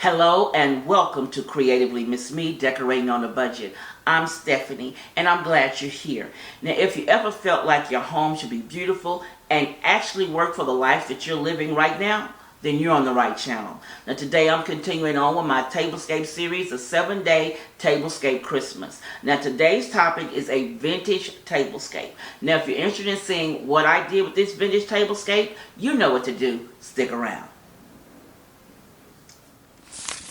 Hello and welcome to Creatively Miss Me, Decorating on a Budget. I'm Stephanie and I'm glad you're here. Now, if you ever felt like your home should be beautiful and actually work for the life that you're living right now, then you're on the right channel. Now today I'm continuing on with my Tablescape series, a 7-day Tablescape Christmas. Now today's topic is a vintage tablescape. Now if you're interested in seeing what I did with this vintage tablescape, you know what to do. Stick around.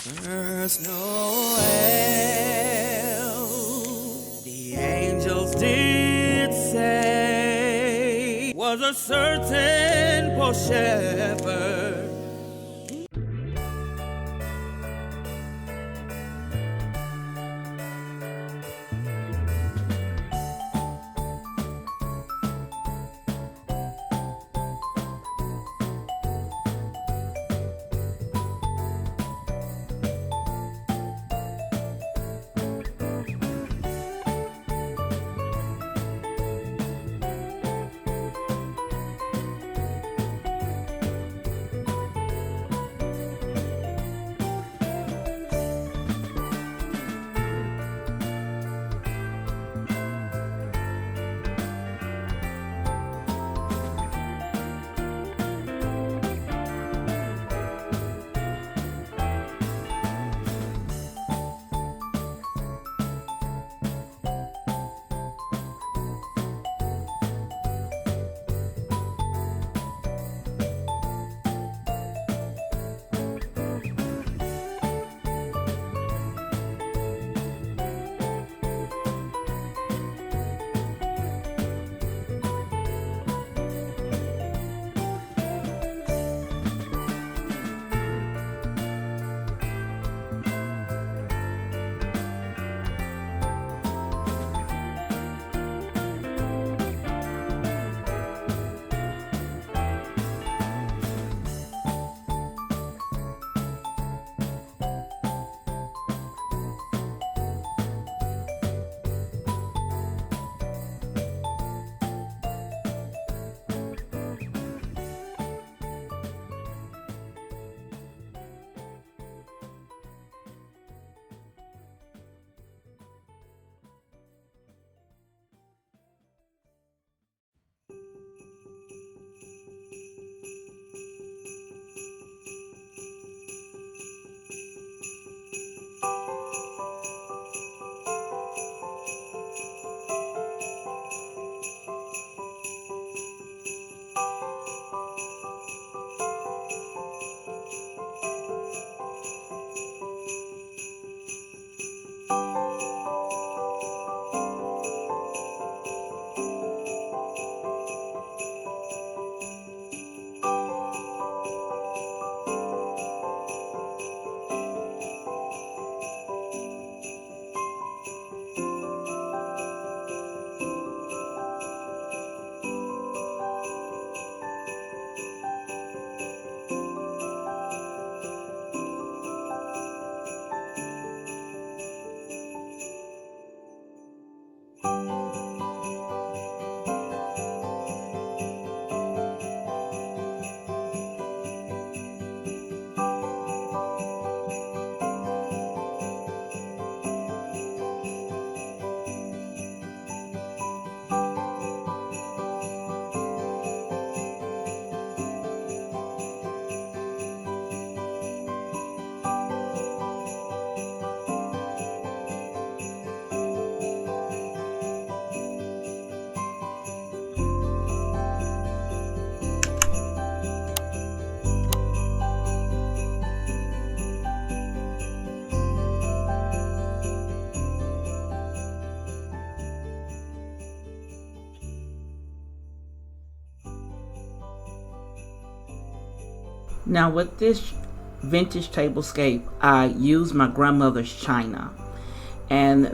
First Noel, the angels did say, was a certain poor shepherd. Now with this vintage tablescape, I used my grandmother's china, and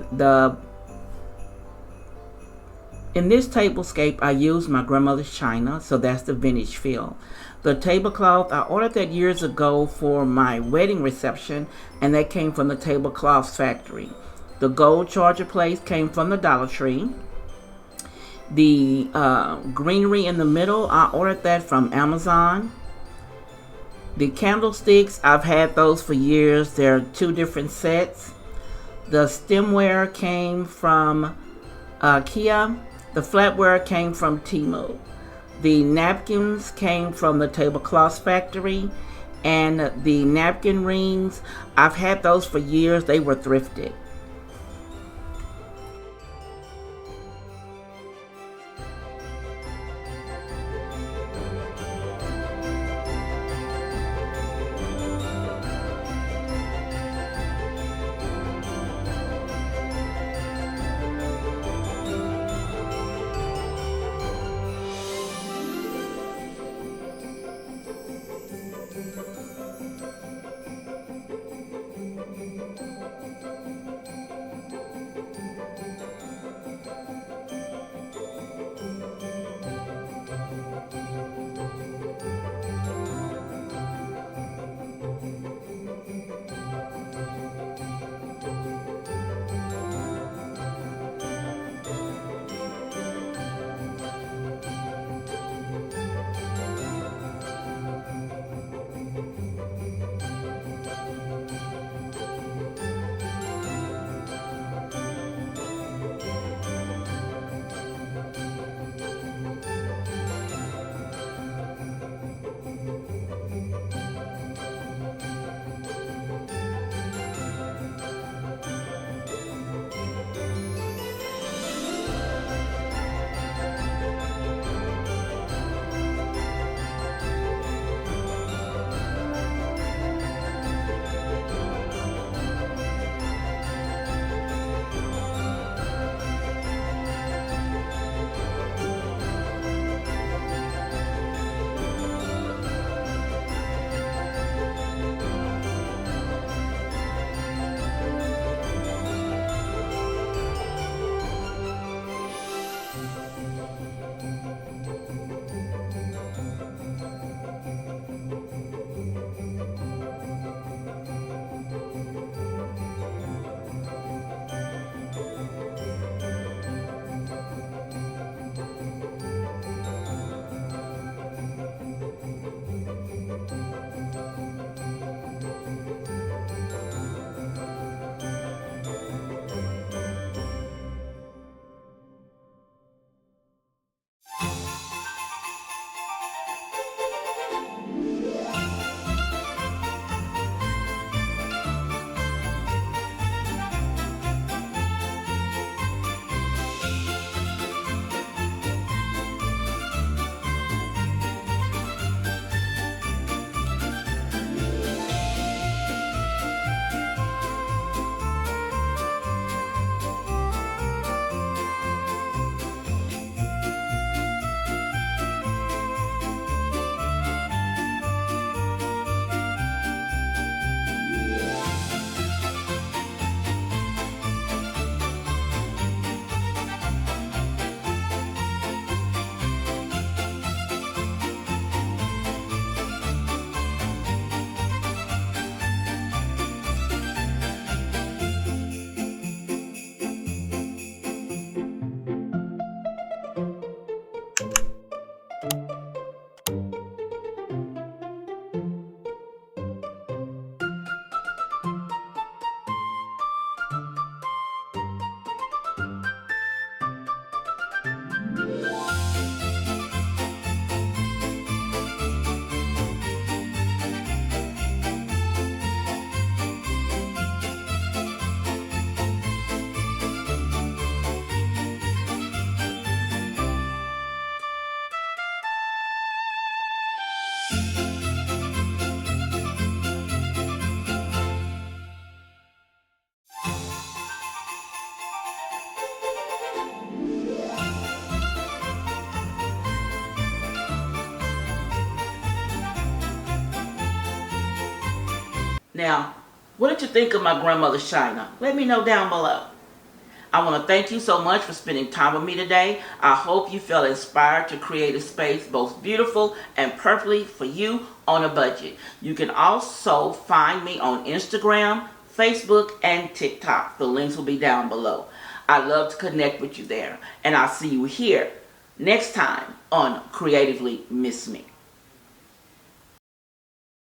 in this tablescape I used my grandmother's china, so that's the vintage feel. The tablecloth, I ordered that years ago for my wedding reception, and that came from the Tablecloths Factory. The gold charger place came from the Dollar Tree. The greenery in the middle, I ordered that from Amazon. The candlesticks, I've had those for years. They're two different sets. The stemware came from Kia. The flatware came from Temu. The napkins came from the Tablecloth Factory. And the napkin rings, I've had those for years. They were thrifted. Now, what did you think of my grandmother's china? Let me know down below. I want to thank you so much for spending time with me today. I hope you felt inspired to create a space both beautiful and perfectly for you on a budget. You can also find me on Instagram, Facebook, and TikTok. The links will be down below. I love to connect with you there. And I'll see you here next time on Creatively Miss Me.